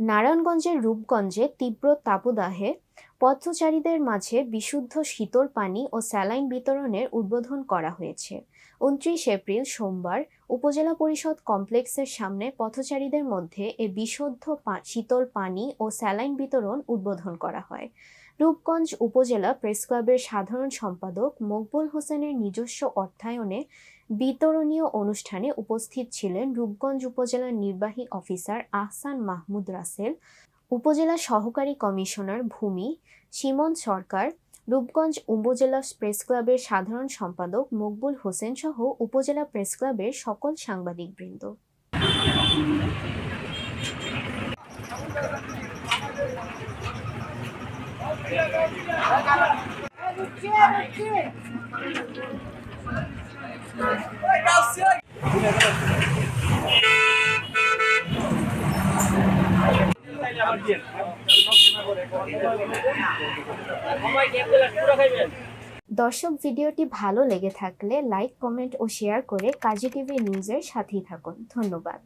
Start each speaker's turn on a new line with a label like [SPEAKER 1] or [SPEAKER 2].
[SPEAKER 1] নারায়ণগঞ্জের রূপগঞ্জে তীব্র তাপদাহে পথচারীদের মাঝে বিশুদ্ধ শীতল পানি ও স্যালাইন বিতরণের উদ্বোধন করা হয়েছে। ২৯ এপ্রিল সোমবার উপজেলা পরিষদ কমপ্লেক্সের সামনে পথচারীদের মধ্যে এ বিশুদ্ধ শীতল পানি ও স্যালাইন বিতরণ উদ্বোধন করা হয়। রূপগঞ্জ উপজেলা প্রেসক্লাবের সাধারণ সম্পাদক মকবুল হোসেনের নিজস্ব অর্থায়নে বিতরণীয় অনুষ্ঠানে উপস্থিত ছিলেন রূপগঞ্জ উপজেলার নির্বাহী অফিসার আহসান মাহমুদ রাসেল, উপজেলা সহকারী কমিশনার ভূমি সীমন সরকার, রূপগঞ্জ উপজেলা প্রেসক্লাবের সাধারণ সম্পাদক মকবুল হোসেন সহ উপজেলা প্রেসক্লাবের সকল সাংবাদিকবৃন্দ। দর্শক, ভিডিওটি ভালো লেগে থাকলে লাইক, কমেন্ট ও শেয়ার করে কাজী টিভি নিউজের সাথেই থাকুন। ধন্যবাদ।